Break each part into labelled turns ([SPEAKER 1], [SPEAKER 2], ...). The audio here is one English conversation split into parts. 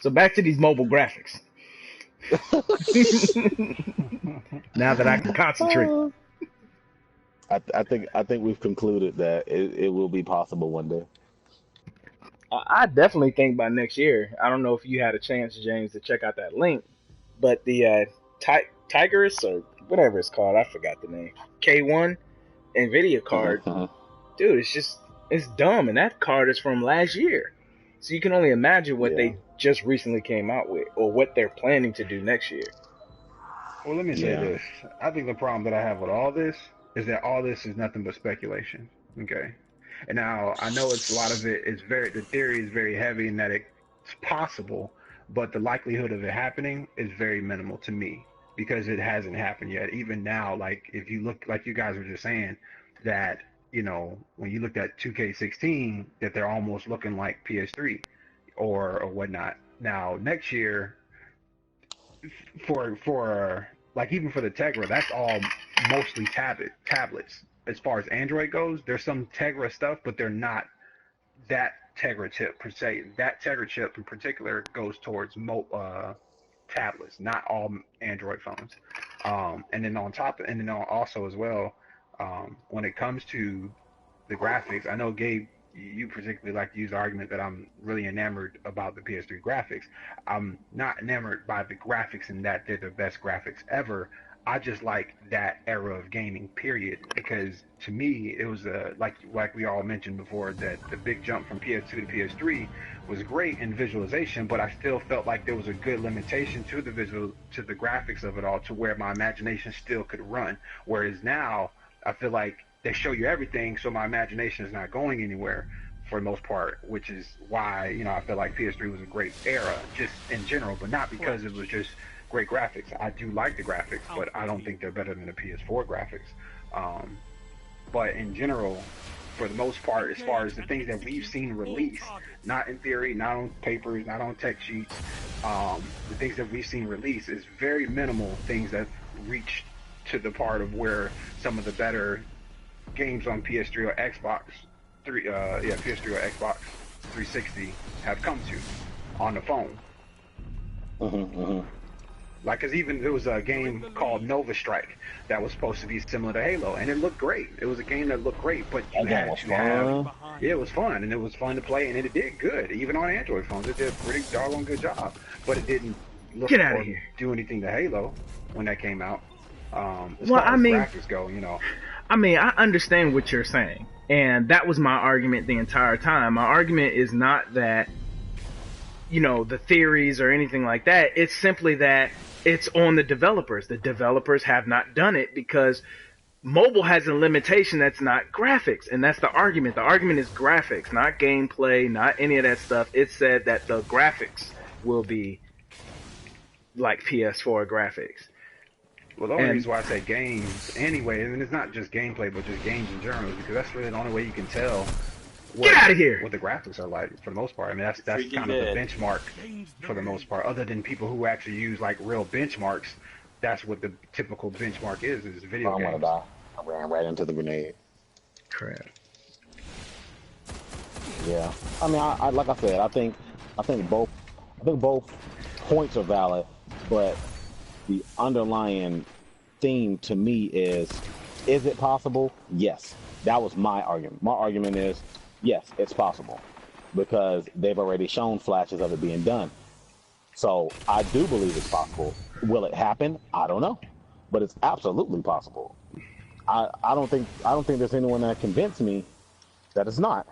[SPEAKER 1] So back to these mobile graphics. Now that I can concentrate.
[SPEAKER 2] I think we've concluded that it will be possible one day.
[SPEAKER 1] I definitely think by next year. I don't know if you had a chance, James, to check out that link, but the Tigris or whatever it's called, I forgot the name. K1 Nvidia card, dude, it's dumb, and that card is from last year. So you can only imagine what they just recently came out with, or what they're planning to do next year.
[SPEAKER 3] Well, let me say this. I think the problem that I have with all this is that all this is nothing but speculation. Okay. And now I know it's a lot of it is the theory is very heavy in that it's possible, but the likelihood of it happening is very minimal to me because it hasn't happened yet. Even now, like if you look, like you guys were just saying, that, you know, when you looked at 2K16, that they're almost looking like PS3 or whatnot. Now, next year, for like even for the Tegra, that's all mostly tablets. As far as Android goes, there's some Tegra stuff, but they're not that Tegra chip per se. That Tegra chip in particular goes towards tablets, not all Android phones. And then also as well, when it comes to the graphics, I know Gabe, you particularly like to use the argument that I'm really enamored about the PS3 graphics. I'm not enamored by the graphics in that they're the best graphics ever. I just like that era of gaming, period, because to me it was like we all mentioned before, that the big jump from PS2 to PS3 was great in visualization, but I still felt like there was a good limitation to the graphics of it all, to where my imagination still could run. Whereas now I feel like they show you everything, so my imagination is not going anywhere for the most part, which is why, you know, I feel like PS3 was a great era just in general, but not because it was just great graphics. I do like the graphics, but I don't think they're better than the PS4 graphics. But in general, for the most part, as far as the things that we've seen released, not in theory, not on papers, not on tech sheets, the things that we've seen released is very minimal things that reach to the part of where some of the better games on PS3 or Xbox PS3 or Xbox 360 have come to on the phone. Like, cause even there was a game called Nova Strike that was supposed to be similar to Halo, and it looked great. It was a game that looked great, but you had to have, it was fun, and it was fun to play, and it did good. Even on Android phones, it did a pretty doggone good job, but it didn't look or do anything to Halo when that came out. As far as graphics go, you know.
[SPEAKER 1] I mean, I understand what you're saying, and that was my argument the entire time. My argument is not that, you know, the theories or anything like that. It's simply that it's on the developers. The developers have not done it because mobile has a limitation that's not graphics, and that's the argument. The argument is graphics, not gameplay, not any of that stuff. It said that the graphics will be like PS4 graphics.
[SPEAKER 3] Well, the only reason why I say games anyway, and it's not just gameplay, but just games in general, because that's really the only way you can tell
[SPEAKER 1] Get out of here!
[SPEAKER 3] What the graphics are like for the most part. I mean, that's kind of the benchmark for the most part. Other than people who actually use like real benchmarks, that's what the typical benchmark is video games.
[SPEAKER 2] I'm gonna die. I ran right into the grenade.
[SPEAKER 1] Crap.
[SPEAKER 2] Yeah. I mean, I like I said, I think both points are valid, but the underlying theme to me is it possible? Yes. That was my argument. My argument is, yes, it's possible, because they've already shown flashes of it being done. So I do believe it's possible. Will it happen? I don't know, but it's absolutely possible. I don't think there's anyone that convinced me that it's not.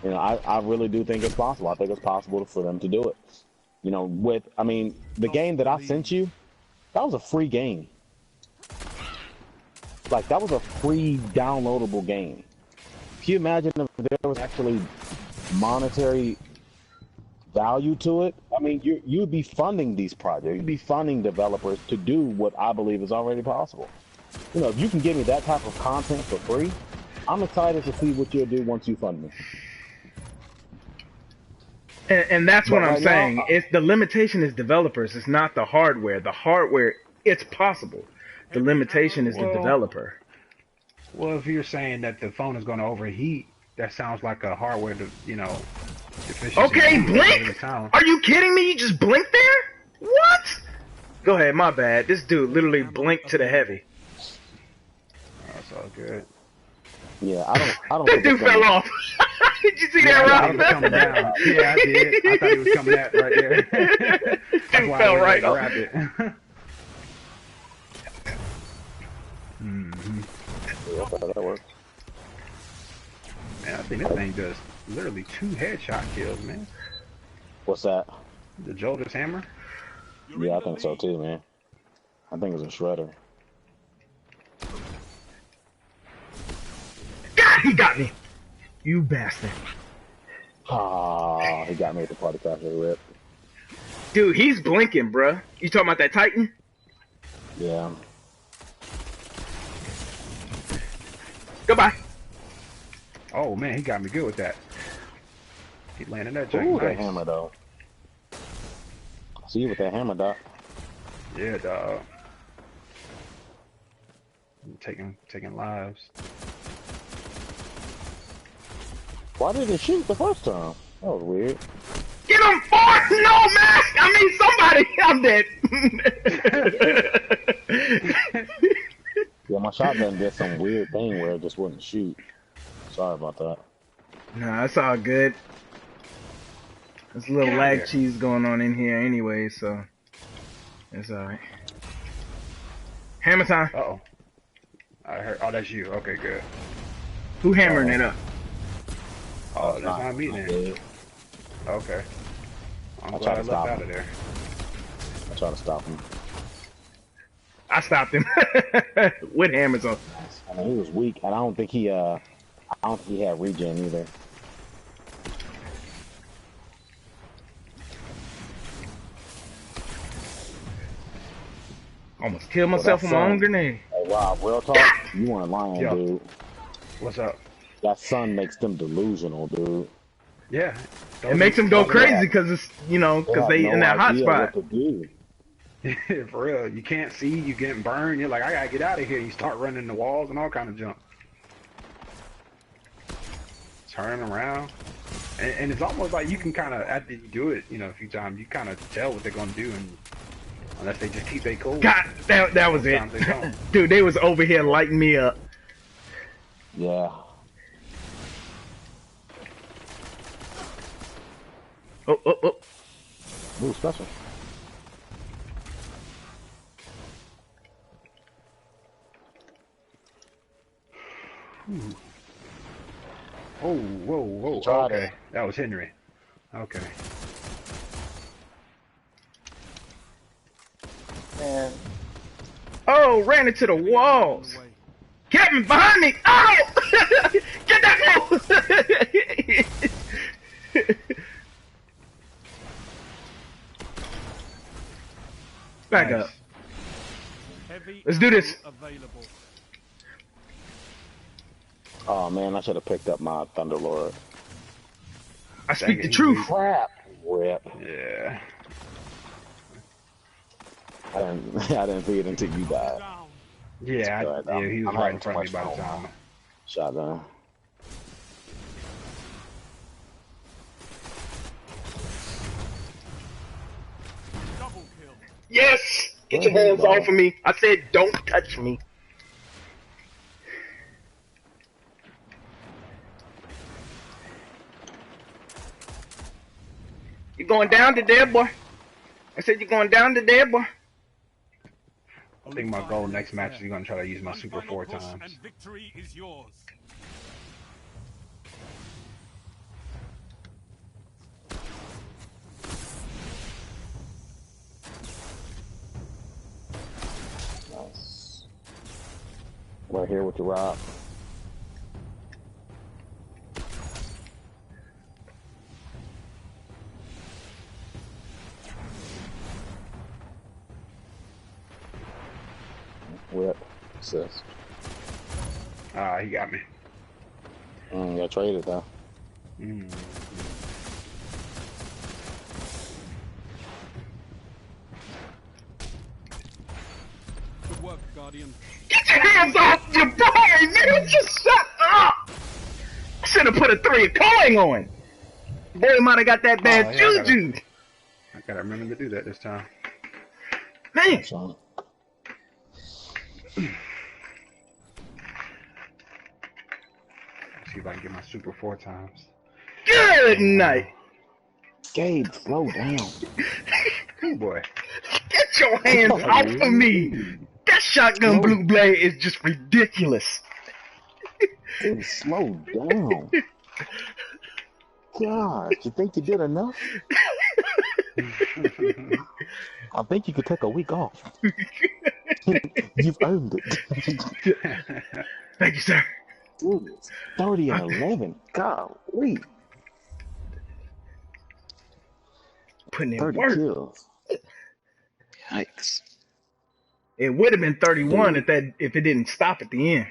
[SPEAKER 2] You know, I really do think it's possible. I think it's possible for them to do it. You know, the game that I sent you, that was a free game. Like, that was a free downloadable game. Can you imagine if there was actually monetary value to it? I mean, you'd be funding these projects. You'd be funding developers to do what I believe is already possible. You know, if you can give me that type of content for free, I'm excited to see what you'll do once you fund me.
[SPEAKER 1] And that's
[SPEAKER 2] But
[SPEAKER 1] what I'm
[SPEAKER 2] right
[SPEAKER 1] saying.
[SPEAKER 2] now,
[SPEAKER 1] It's the limitation is developers. It's not the hardware. The hardware, it's possible. The limitation is the
[SPEAKER 3] Well,
[SPEAKER 1] developer.
[SPEAKER 3] well, if you're saying that the phone is going to overheat, that sounds like a hardware, deficiency.
[SPEAKER 1] Okay,
[SPEAKER 3] Doesn't really
[SPEAKER 1] blink.
[SPEAKER 3] sound.
[SPEAKER 1] Are you kidding me? You just blinked there? What? Go ahead. My bad. This dude literally blinked to the heavy.
[SPEAKER 3] That's all good.
[SPEAKER 2] yeah, I don't
[SPEAKER 1] That
[SPEAKER 2] think
[SPEAKER 1] dude
[SPEAKER 2] it's gonna.
[SPEAKER 1] fell off. Did you see
[SPEAKER 3] Yeah, I
[SPEAKER 1] that,
[SPEAKER 3] thought he was coming down.
[SPEAKER 1] Rob?
[SPEAKER 3] Yeah, I did. I thought he was coming at right there. That's
[SPEAKER 1] Dude
[SPEAKER 3] why
[SPEAKER 1] fell
[SPEAKER 3] I went
[SPEAKER 1] right
[SPEAKER 3] and
[SPEAKER 1] off.
[SPEAKER 3] grabbed it. hmm
[SPEAKER 2] Yeah, that works.
[SPEAKER 3] Man, I think this thing does literally 2 headshot kills, man.
[SPEAKER 2] What's that?
[SPEAKER 3] The Jolder's hammer.
[SPEAKER 2] Yeah, I think so too, man. I think it's a shredder.
[SPEAKER 1] God, he got me. You bastard.
[SPEAKER 2] Ah, he got me at the party crasher rip.
[SPEAKER 1] Dude, he's blinking, bruh. You talking about that Titan?
[SPEAKER 2] Yeah.
[SPEAKER 1] Goodbye.
[SPEAKER 3] Oh man, he got me good with that. He landed that jack
[SPEAKER 2] Ooh, that
[SPEAKER 3] nice.
[SPEAKER 2] hammer though. See you with that hammer, doc.
[SPEAKER 3] Yeah, dog. Taking lives.
[SPEAKER 2] Why did it shoot the first time? That was weird.
[SPEAKER 1] Get him, Forrest! No, man! I mean, somebody! I'm dead.
[SPEAKER 2] Yeah, my shotgun did some weird thing where it just wouldn't shoot. Sorry about that.
[SPEAKER 1] Nah, it's all good. There's a little
[SPEAKER 3] Get out
[SPEAKER 1] lag
[SPEAKER 3] here.
[SPEAKER 1] cheese going on in here anyway, so it's alright. Hammer time.
[SPEAKER 3] Uh-oh. I heard. Oh, that's you. Okay, good.
[SPEAKER 1] Who hammering it up?
[SPEAKER 3] Oh, that's not me
[SPEAKER 2] I'm
[SPEAKER 3] then.
[SPEAKER 2] dead.
[SPEAKER 3] Okay. I'm
[SPEAKER 2] I'll
[SPEAKER 3] glad
[SPEAKER 2] try
[SPEAKER 3] I
[SPEAKER 2] to
[SPEAKER 3] left
[SPEAKER 2] stop
[SPEAKER 3] out
[SPEAKER 2] him.
[SPEAKER 3] of there.
[SPEAKER 2] I try to stop him.
[SPEAKER 1] I stopped him with hammers on.
[SPEAKER 2] I mean, he was weak, and I don't think he had regen either.
[SPEAKER 1] Almost killed myself with my own grenade.
[SPEAKER 2] Hey, Rob, real talk, you weren't lying,
[SPEAKER 3] Yo.
[SPEAKER 2] dude.
[SPEAKER 3] What's up?
[SPEAKER 2] That sun makes them delusional, dude.
[SPEAKER 3] Yeah.
[SPEAKER 1] It makes them go
[SPEAKER 3] those are-
[SPEAKER 1] crazy because it's, you know, because they
[SPEAKER 2] have
[SPEAKER 1] in
[SPEAKER 2] no
[SPEAKER 1] that hot
[SPEAKER 2] idea
[SPEAKER 1] spot.
[SPEAKER 2] what to do.
[SPEAKER 3] For real, you can't see, you getting burned. You're like, I gotta get out of here. You start running the walls and all kind of junk. Turning around, and it's almost like you can kind of, after you do it, a few times, you kind of tell what they're gonna do, and unless they just keep their cool.
[SPEAKER 1] God, that was it.
[SPEAKER 3] Sometimes they don't.
[SPEAKER 1] Dude, they was over here lighting me up.
[SPEAKER 2] Yeah.
[SPEAKER 1] Oh.
[SPEAKER 2] Ooh, special.
[SPEAKER 3] Oh, whoa.
[SPEAKER 2] Tried
[SPEAKER 3] Okay,
[SPEAKER 2] it.
[SPEAKER 3] that was Henry. Okay.
[SPEAKER 2] Man.
[SPEAKER 1] Oh, ran into the walls. Kevin, behind me! Oh! Get that fool! Back
[SPEAKER 3] Nice.
[SPEAKER 1] up. Let's do this.
[SPEAKER 4] Available.
[SPEAKER 2] Oh man, I should have picked up my Thunderlord.
[SPEAKER 1] I speak
[SPEAKER 3] Dang
[SPEAKER 1] the
[SPEAKER 3] it,
[SPEAKER 1] truth.
[SPEAKER 2] Crap. Rip.
[SPEAKER 3] Yeah.
[SPEAKER 2] I didn't see it until you died.
[SPEAKER 4] Down.
[SPEAKER 3] Yeah,
[SPEAKER 2] Good.
[SPEAKER 3] yeah, he was
[SPEAKER 2] I'm
[SPEAKER 3] right in
[SPEAKER 2] having too
[SPEAKER 3] front of me
[SPEAKER 2] much
[SPEAKER 3] by the
[SPEAKER 2] fun.
[SPEAKER 3] time.
[SPEAKER 2] Shotgun.
[SPEAKER 4] Double kill.
[SPEAKER 1] Yes! Get your hands off of me. I said don't touch me. You're going down today, boy. I said you're going down today, boy.
[SPEAKER 3] I think my goal next match is going to try to use my super 4
[SPEAKER 4] Push
[SPEAKER 3] times.
[SPEAKER 4] And victory is yours.
[SPEAKER 2] Nice. Right here with the rock. Whip. Assist.
[SPEAKER 3] Ah, he got me.
[SPEAKER 2] Got traded though.
[SPEAKER 3] Mm.
[SPEAKER 4] work, Guardian.
[SPEAKER 1] Get your hands off your boy, man! Just shut up! I should have put a 3 coin on. Boy might have got that bad
[SPEAKER 3] yeah,
[SPEAKER 1] juju.
[SPEAKER 3] I gotta remember to do that this time.
[SPEAKER 1] Man,
[SPEAKER 2] So,
[SPEAKER 3] See if I can get my super 4 times.
[SPEAKER 1] good night.
[SPEAKER 2] Gabe, slow down.
[SPEAKER 3] Oh boy.
[SPEAKER 1] Get your hands off of me. That shotgun blue blade is just ridiculous.
[SPEAKER 2] Gabe, slow down. God, you think you did enough? I think you could take a week off. You've earned it.
[SPEAKER 1] Thank you, sir.
[SPEAKER 2] Dude, 30 and 11. Golly.
[SPEAKER 1] Putting in
[SPEAKER 2] 30
[SPEAKER 1] work.
[SPEAKER 2] kills. Yikes.
[SPEAKER 1] It would have been 31 if it didn't stop at the end.